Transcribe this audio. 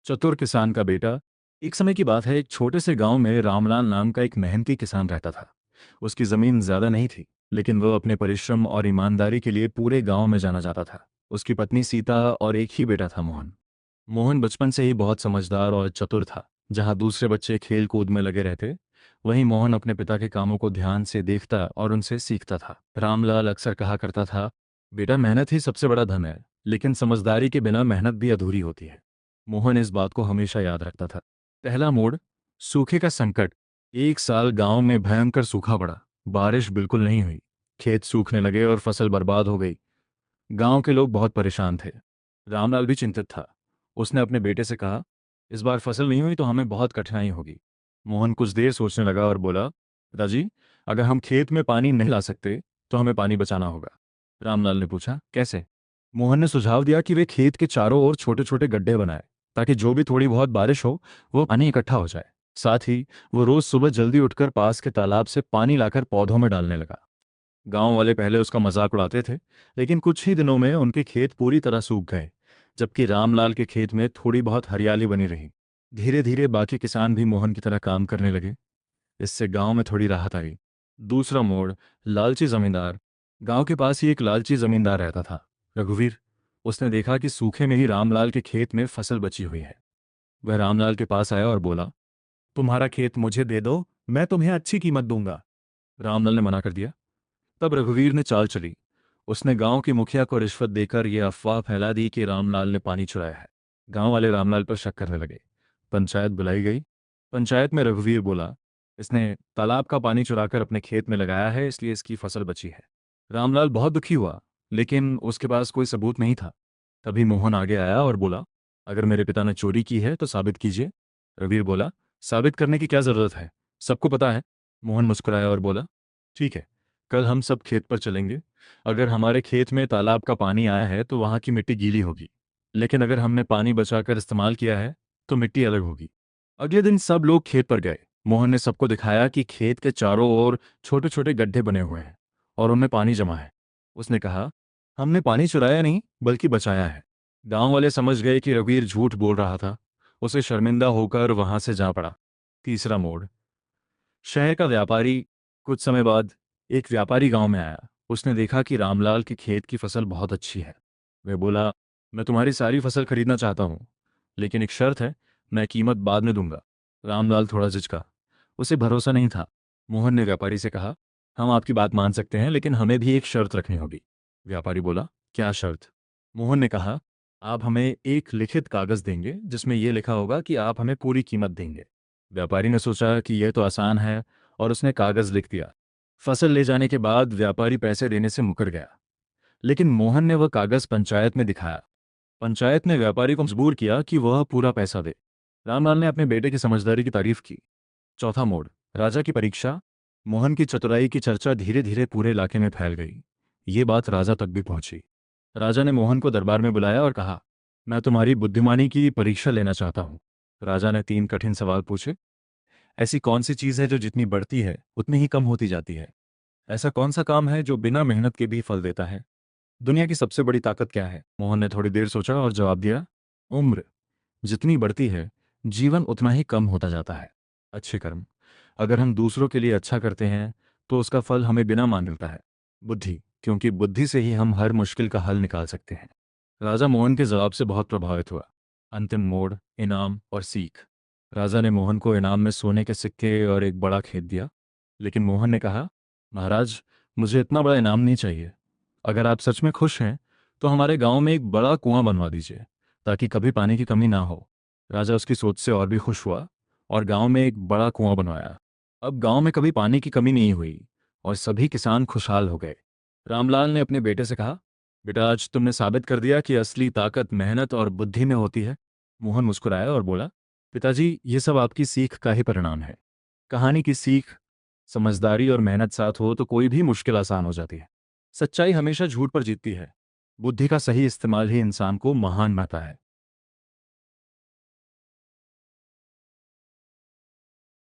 चतुर किसान का बेटा। एक समय की बात है, एक छोटे से गांव में रामलाल नाम का एक मेहनती किसान रहता था। उसकी जमीन ज्यादा नहीं थी, लेकिन वह अपने परिश्रम और ईमानदारी के लिए पूरे गांव में जाना जाता था। उसकी पत्नी सीता और एक ही बेटा था, मोहन। मोहन बचपन से ही बहुत समझदार और चतुर था। जहां दूसरे बच्चे खेल कूद में लगे रहते, वहीं मोहन अपने पिता के कामों को ध्यान से देखता और उनसे सीखता था। रामलाल अक्सर कहा करता था, बेटा, मेहनत ही सबसे बड़ा धन है, लेकिन समझदारी के बिना मेहनत भी अधूरी होती है। मोहन इस बात को हमेशा याद रखता था। पहला मोड़, सूखे का संकट। एक साल गांव में भयंकर सूखा पड़ा। बारिश बिल्कुल नहीं हुई। खेत सूखने लगे और फसल बर्बाद हो गई। गांव के लोग बहुत परेशान थे। रामलाल भी चिंतित था। उसने अपने बेटे से कहा, इस बार फसल नहीं हुई तो हमें बहुत कठिनाई होगी। मोहन कुछ देर सोचने लगा और बोला, पिताजी, अगर हम खेत में पानी नहीं ला सकते तो हमें पानी बचाना होगा। रामलाल ने पूछा, कैसे? मोहन ने सुझाव दिया कि वे खेत के चारों ओर छोटे छोटे गड्ढे बनाए, ताकि जो भी थोड़ी बहुत बारिश हो वो पानी इकट्ठा हो जाए। साथ ही वो रोज सुबह जल्दी उठकर पास के तालाब से पानी लाकर पौधों में डालने लगा। गांव वाले पहले उसका मजाक उड़ाते थे, लेकिन कुछ ही दिनों में उनके खेत पूरी तरह सूख गए, जबकि रामलाल के खेत में थोड़ी बहुत हरियाली बनी रही। धीरे धीरे बाकी किसान भी मोहन की तरह काम करने लगे। इससे गांव में थोड़ी राहत आई। दूसरा मोड़, लालची जमींदार। गांव के पास ही एक लालची जमींदार रहता था, रघुवीर। उसने देखा कि सूखे में ही रामलाल के खेत में फसल बची हुई है। वह रामलाल के पास आया और बोला, तुम्हारा खेत मुझे दे दो, मैं तुम्हें अच्छी कीमत दूंगा। रामलाल ने मना कर दिया। तब रघुवीर ने चाल चली। उसने गांव के मुखिया को रिश्वत देकर यह अफवाह फैला दी कि रामलाल ने पानी चुराया है। गांव वाले रामलाल पर शक करने लगे। पंचायत बुलाई गई। पंचायत में रघुवीर बोला, इसने तालाब का पानी चुराकर अपने खेत में लगाया है, इसलिए इसकी फसल बची है। रामलाल बहुत दुखी हुआ, लेकिन उसके पास कोई सबूत नहीं था। तभी मोहन आगे आया और बोला, अगर मेरे पिता ने चोरी की है तो साबित कीजिए। रघुवीर बोला, साबित करने की क्या जरूरत है, सबको पता है। मोहन मुस्कुराया और बोला, ठीक है, कल हम सब खेत पर चलेंगे। अगर हमारे खेत में तालाब का पानी आया है तो वहाँ की मिट्टी गीली होगी, लेकिन अगर हमने पानी बचाकर इस्तेमाल किया है तो मिट्टी अलग होगी। अगले दिन सब लोग खेत पर गए। मोहन ने सबको दिखाया कि खेत के चारों ओर छोटे छोटे गड्ढे बने हुए हैं और उनमें पानी जमा है। उसने कहा, हमने पानी चुराया नहीं बल्कि बचाया है। गांव वाले समझ गए कि रघुवीर झूठ बोल रहा था। उसे शर्मिंदा होकर वहां से जा पड़ा। तीसरा मोड़, शहर का व्यापारी। कुछ समय बाद एक व्यापारी गांव में आया। उसने देखा कि रामलाल के खेत की फसल बहुत अच्छी है। वह बोला, मैं तुम्हारी सारी फसल खरीदना चाहता हूँ, लेकिन एक शर्त है, मैं कीमत बाद में दूंगा। रामलाल थोड़ा झिझका। उसे भरोसा नहीं था। मोहन ने व्यापारी से कहा, हम आपकी बात मान सकते हैं, लेकिन हमें भी एक शर्त रखनी होगी। व्यापारी बोला, क्या शर्त? मोहन ने कहा, आप हमें एक लिखित कागज देंगे जिसमें यह लिखा होगा कि आप हमें पूरी कीमत देंगे। व्यापारी ने सोचा कि यह तो आसान है, और उसने कागज लिख दिया। फसल ले जाने के बाद व्यापारी पैसे देने से मुकर गया, लेकिन मोहन ने वह कागज पंचायत में दिखाया। पंचायत ने व्यापारी को मजबूर किया कि वह पूरा पैसा दे। रामलाल ने अपने बेटे की समझदारी की तारीफ की। चौथा मोड़, राजा की परीक्षा। मोहन की चतुराई की चर्चा धीरे धीरे पूरे इलाके में फैल गई। ये बात राजा तक भी पहुंची। राजा ने मोहन को दरबार में बुलाया और कहा, मैं तुम्हारी बुद्धिमानी की परीक्षा लेना चाहता हूँ। राजा ने 3 कठिन सवाल पूछे। ऐसी कौन सी चीज है जो जितनी बढ़ती है उतनी ही कम होती जाती है? ऐसा कौन सा काम है जो बिना मेहनत के भी फल देता है? दुनिया की सबसे बड़ी ताकत क्या है? मोहन ने थोड़ी देर सोचा और जवाब दिया, उम्र। जितनी बढ़ती है, जीवन उतना ही कम होता जाता है। अच्छे कर्म। अगर हम दूसरों के लिए अच्छा करते हैं तो उसका फल हमें बिना मान मिलता है। बुद्धि, क्योंकि बुद्धि से ही हम हर मुश्किल का हल निकाल सकते हैं। राजा मोहन के जवाब से बहुत प्रभावित हुआ। अंतिम मोड़, इनाम और सीख। राजा ने मोहन को इनाम में सोने के सिक्के और एक बड़ा खेत दिया, लेकिन मोहन ने कहा, महाराज, मुझे इतना बड़ा इनाम नहीं चाहिए। अगर आप सच में खुश हैं तो हमारे गांव में एक बड़ा कुआं बनवा दीजिए, ताकि कभी पानी की कमी ना हो। राजा उसकी सोच से और भी खुश हुआ और गांव में एक बड़ा कुआं बनवाया। अब गांव में कभी पानी की कमी नहीं हुई और सभी किसान खुशहाल हो गए। रामलाल ने अपने बेटे से कहा, बेटा, आज तुमने साबित कर दिया कि असली ताकत मेहनत और बुद्धि में होती है। मोहन मुस्कुराया और बोला, पिताजी, ये सब आपकी सीख का ही परिणाम है। कहानी की सीख, समझदारी और मेहनत साथ हो तो कोई भी मुश्किल आसान हो जाती है। सच्चाई हमेशा झूठ पर जीतती है। बुद्धि का सही इस्तेमाल ही इंसान को महान बनाता है।